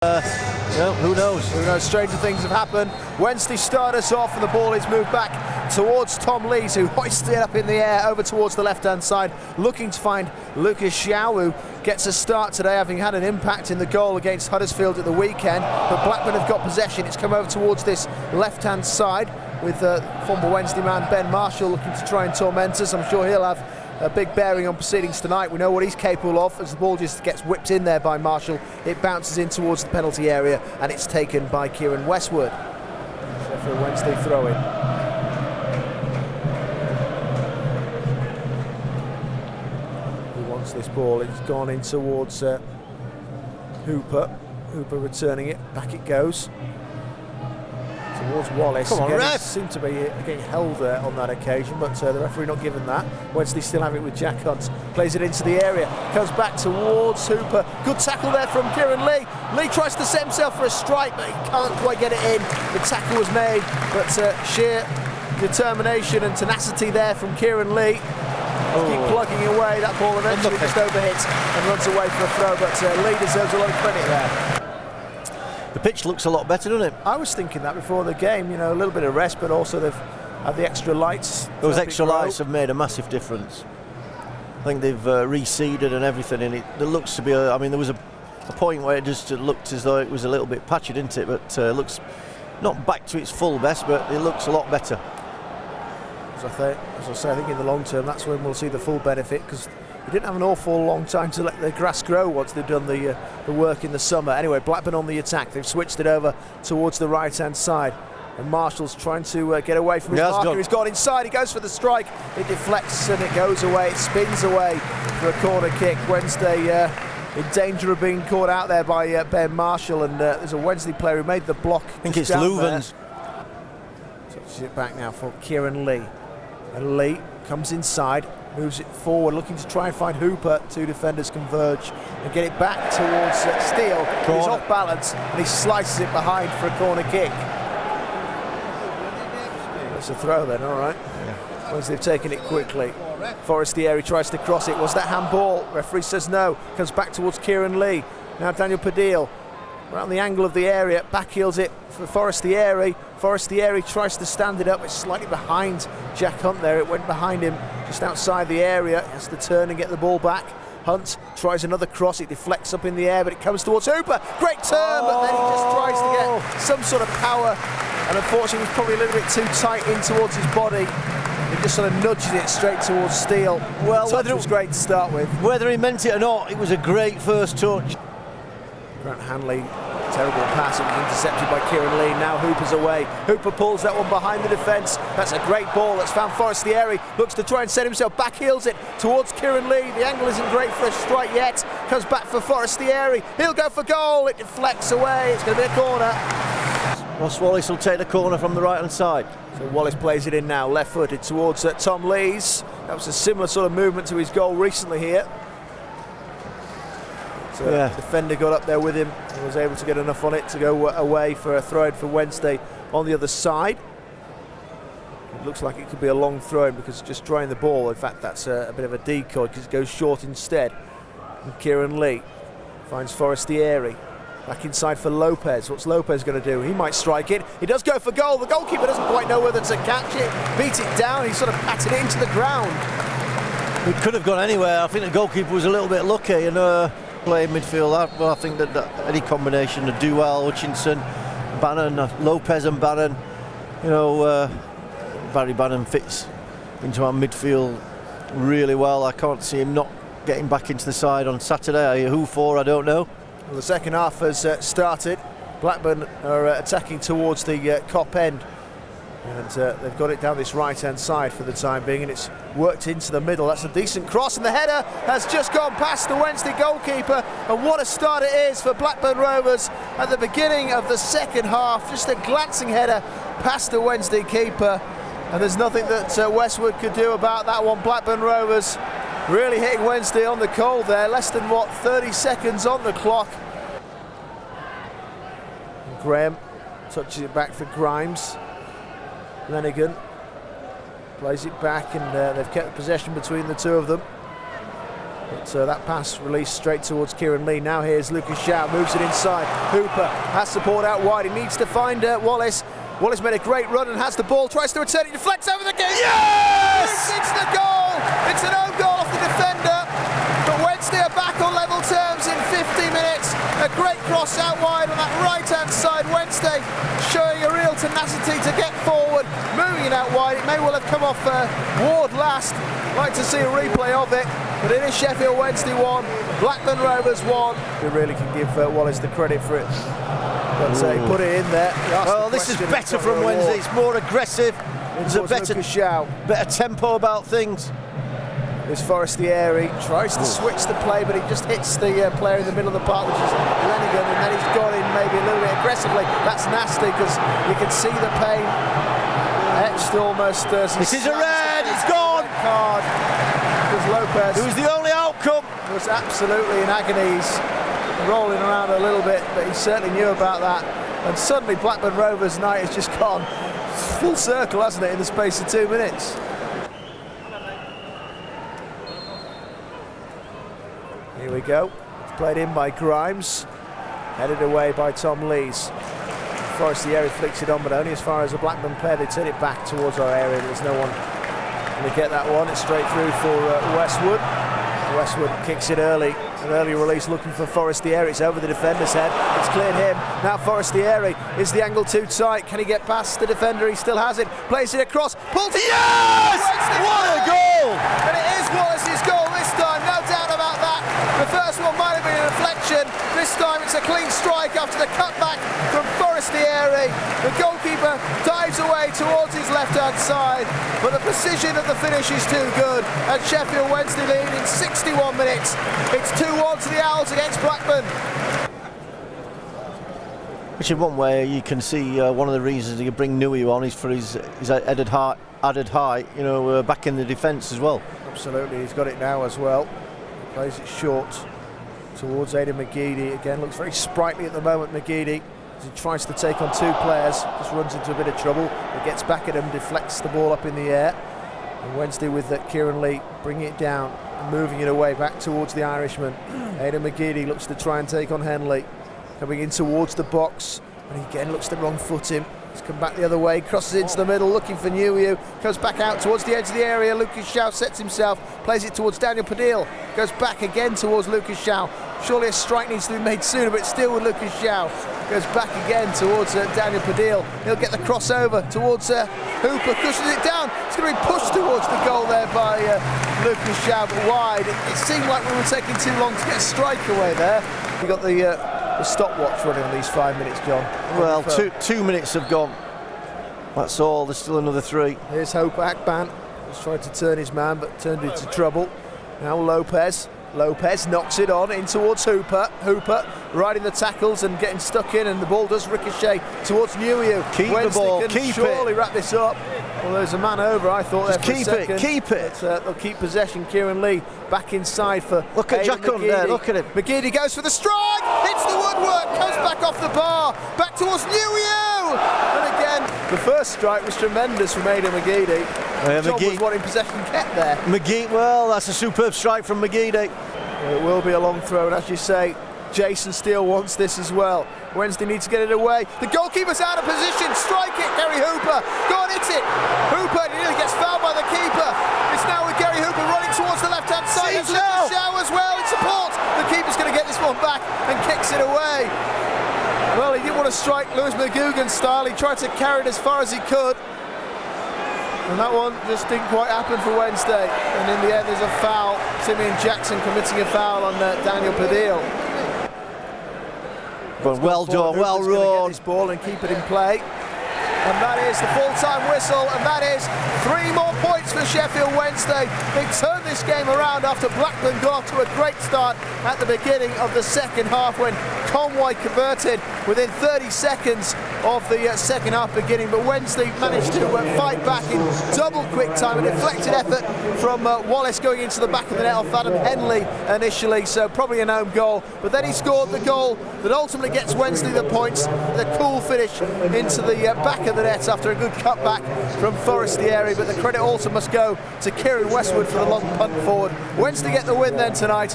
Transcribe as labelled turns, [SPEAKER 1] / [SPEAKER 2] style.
[SPEAKER 1] Who knows?
[SPEAKER 2] Who knows? Stranger things have happened. Wednesday start us off, and the ball is moved back towards Tom Lees, who hoists it up in the air over towards the left-hand side, looking to find Lucas Xiao, who gets a start today, having had an impact in the goal against Huddersfield at the weekend. But Blackburn have got possession. It's come over towards this left-hand side with former Wednesday man Ben Marshall looking to try and torment us. I'm sure he'll have a big bearing on proceedings tonight. We know what he's capable of. As the ball just gets whipped in there by Marshall, it bounces in towards the penalty area, and it's taken by Kieran Westwood. Sheffield Wednesday throw-in. Who wants this ball? It's gone in towards Hooper. Hooper returning it. Back it goes towards Wallace.
[SPEAKER 1] Come on, ref!
[SPEAKER 2] Seemed to be getting held there on that occasion, but the referee not given that. Wednesday still have it with Jack Hunt. Plays it into the area. Comes back towards Hooper. Good tackle there from Kieran Lee. Lee tries to set himself for a strike, but he can't quite get it in. The tackle was made, but sheer determination and tenacity there from Kieran Lee. Keep plugging away. That ball eventually just overhits and runs away for a throw, but Lee deserves a lot of credit there.
[SPEAKER 1] The pitch looks a lot better, doesn't it?
[SPEAKER 2] I was thinking that before the game, a little bit of rest, but also they've had the extra lights.
[SPEAKER 1] Those extra lights have made a massive difference. I think they've reseeded and everything in it. There looks to be there was a point where it just looked as though it was a little bit patchy, didn't it? But looks not back to its full best, but it looks a lot better.
[SPEAKER 2] As I say, I think in the long term, that's when we'll see the full benefit, because they didn't have an awful long time to let the grass grow once they've done the work in the summer. Anyway, Blackburn on the attack. They've switched it over towards the right-hand side. And Marshall's trying to get away from his marker. He's got inside. He goes for the strike. It deflects and it goes away. It spins away for a corner kick. Wednesday in danger of being caught out there by Ben Marshall. And there's a Wednesday player who made the block.
[SPEAKER 1] I think it's Leuven's.
[SPEAKER 2] Touches it back now for Kieran Lee. And Lee comes inside. Moves it forward, looking to try and find Hooper. Two defenders converge and get it back towards Steele. He's off balance and he slices it behind for a corner kick. That's a throw then, all right. Yeah. Once they've taken it quickly. Forestieri tries to cross it. Was that handball? Referee says no. Comes back towards Kieran Lee. Now Daniel Padil. Around the angle of the area, backheels it for Forestieri. Forestieri tries to stand it up. It's slightly behind Jack Hunt there. It went behind him just outside the area. He has to turn and get the ball back. Hunt tries another cross. It deflects up in the air, but it comes towards Hooper. Great turn, but then he just tries to get some sort of power. And unfortunately, he's probably a little bit too tight in towards his body. He just sort of nudges it straight towards Steele. Well, whether it was great to start with.
[SPEAKER 1] Whether he meant it or not, it was a great first touch.
[SPEAKER 2] Grant Hanley, terrible pass. It was intercepted by Kieran Lee. Now Hooper's away. Hooper pulls that one behind the defence. That's a great ball. That's found Forestieri. Looks to try and set himself back, heels it towards Kieran Lee. The angle isn't great for a strike yet. Comes back for Forestieri. He'll go for goal. It deflects away. It's going to be a corner.
[SPEAKER 1] Ross Wallace will take the corner from the right-hand side.
[SPEAKER 2] So Wallace plays it in now, left-footed towards Tom Lees. That was a similar sort of movement to his goal recently here. The defender got up there with him and was able to get enough on it to go away for a throw-in for Wednesday on the other side. It looks like it could be a long throw-in because just drawing the ball, in fact that's a bit of a decoy because it goes short instead. And Kieran Lee finds Forestieri. Back inside for Lopez. What's Lopez going to do? He might strike it. He does go for goal. The goalkeeper doesn't quite know whether to catch it. Beat it down. He sort of patted it into the ground.
[SPEAKER 1] It could have gone anywhere. I think the goalkeeper was a little bit lucky and playing midfield. I think that any combination of Duval, Hutchinson, Bannon, Lopez and Bannon, Barry Bannon fits into our midfield really well. I can't see him not getting back into the side on Saturday. Who for? I don't know.
[SPEAKER 2] Well, the second half has started. Blackburn are attacking towards the Kop end. And they've got it down this right-hand side for the time being, and it's worked into the middle. That's a decent cross, and the header has just gone past the Wednesday goalkeeper. And what a start it is for Blackburn Rovers at the beginning of the second half. Just a glancing header past the Wednesday keeper, and there's nothing that Westwood could do about that one. Blackburn Rovers really hitting Wednesday on the cold there. Less than 30 seconds on the clock. And Graham touches it back for Grimes. Lenigan plays it back, and they've kept possession between the two of them. But that pass released straight towards Kieran Lee. Now here's Lucas Shaw, moves it inside. Hooper has support out wide. He needs to find Wallace. Wallace made a great run and has the ball, tries to return it, deflects over the game.
[SPEAKER 1] Yes!
[SPEAKER 2] It's the goal! It's an own goal off the defender. But Wednesday are back on level terms in 50 minutes. A great cross out wide on that right-hand side. Wednesday showing a real tenacity to get forward, moving it out wide. It may well have come off Ward last. Like to see a replay of it, but it is Sheffield Wednesday 1, Blackburn Rovers 1. We really can give Wallace the credit for it. But he put it in there.
[SPEAKER 1] Well, this is better from Wednesday. It's more aggressive. There's a better tempo about things.
[SPEAKER 2] There's Forestieri, tries to switch the play, but he just hits the player in the middle of the park, which is Lenigan, and then he's gone in maybe a little bit aggressively. That's nasty because you can see the pain etched almost.
[SPEAKER 1] This is a red, it's gone!
[SPEAKER 2] Card. Because Lopez,
[SPEAKER 1] it was the only outcome,
[SPEAKER 2] was absolutely in agony. He's rolling around a little bit, but he certainly knew about that. And suddenly Blackburn Rovers' night has just gone full circle, hasn't it, in the space of 2 minutes. Here we go. It's played in by Grimes, headed away by Tom Lees. Forestieri flicks it on, but only as far as the Blackburn player. They turn it back towards our area. There's no one going to get that one. It's straight through for Westwood. Westwood kicks it early. An early release looking for Forestieri. It's over the defender's head. It's cleared him. Now Forestieri. Is the angle too tight? Can he get past the defender? He still has it. Plays it across. Pulls it.
[SPEAKER 1] Yes! What a goal!
[SPEAKER 2] And it is Wallace's goal this time. No doubt about that. The first one might have been a deflection. This time it's a clean strike after the cutback from Forestieri. The goalkeeper dives away towards his left-hand side, but the precision of the finish is too good. And Sheffield Wednesday lead in 61 minutes. It's 2-1 to the Owls against Blackburn.
[SPEAKER 1] Which in one way you can see one of the reasons you bring Nui on is for his added height, you know, back in the defence as well.
[SPEAKER 2] Absolutely, he's got it now as well. Plays it short towards Aidan McGeady. Again, looks very sprightly at the moment, McGeady. As he tries to take on two players, just runs into a bit of trouble. He gets back at him, deflects the ball up in the air. And Wednesday with Kieran Lee bringing it down and moving it away back towards the Irishman. Aidan McGeady looks to try and take on Henley. Coming in towards the box, and he again looks to wrong foot him. He's come back the other way, crosses into the middle, looking for Nuiu. Goes back out towards the edge of the area. Lucas Shaw sets himself, plays it towards Daniel Padil. Goes back again towards Lucas Shaw. Surely a strike needs to be made sooner, but still with Lucas Shaw. Goes back again towards Daniel Padil. He'll get the crossover towards Hooper, cushions it down. It's going to be pushed towards the goal there by Lucas Shaw, but wide. It seemed like we were taking too long to get a strike away there. We got the stopwatch running on these 5 minutes, John.
[SPEAKER 1] Well, 2 minutes have gone. That's all. There's still another 3.
[SPEAKER 2] Here's Hope Akban. He's tried to turn his man, but turned into trouble. Now Lopez knocks it on in towards Hooper. Hooper riding the tackles and getting stuck in, and the ball does ricochet towards Nuiu.
[SPEAKER 1] Keep Wednesday the ball.
[SPEAKER 2] Can surely wrap this up. Well, there's a man over, I thought.
[SPEAKER 1] Just
[SPEAKER 2] there for a second.
[SPEAKER 1] Keep it.
[SPEAKER 2] But, they'll keep possession. Kieran Lee back inside for.
[SPEAKER 1] Look at Jack on there. Look at him.
[SPEAKER 2] McGeady goes for the strike. Hits the woodwork. Comes back off the bar. Back towards Nuiu. And again, the first strike was tremendous from Aidan McGeady. John was wanting possession kept there.
[SPEAKER 1] Well, that's a superb strike from McGeady.
[SPEAKER 2] It will be a long throw, and as you say, Jason Steele wants this as well. Wednesday needs to get it away. The goalkeeper's out of position. Strike it, Gary Hooper. Go on, hit it. Hooper nearly gets fouled by the keeper. It's now with Gary Hooper running towards the left-hand side. It's Lucas Shaw as well in support. The keeper's going to get this one back and kicks it away. Well, he didn't want to strike Lewis McGugan style. He tried to carry it as far as he could. And that one just didn't quite happen for Wednesday. And in the end, there's a foul. Simeon Jackson committing a foul on Daniel Padil.
[SPEAKER 1] Well done, well run.
[SPEAKER 2] Get this ball and keep it in play. And that is the full-time whistle, and that is 3 more points for Sheffield Wednesday. They turned this game around after Blackburn got to a great start at the beginning of the second half when Conway converted within 30 seconds. of the second half beginning, but Wednesday managed to fight back in double quick time. A deflected effort from Wallace going into the back of the net off Adam Henley initially, so probably an own goal, but then he scored the goal that ultimately gets Wednesday the points. The cool finish into the back of the net after a good cutback from Forestieri, but the credit also must go to Kieran Westwood for the long punt forward. Wednesday get the win then tonight,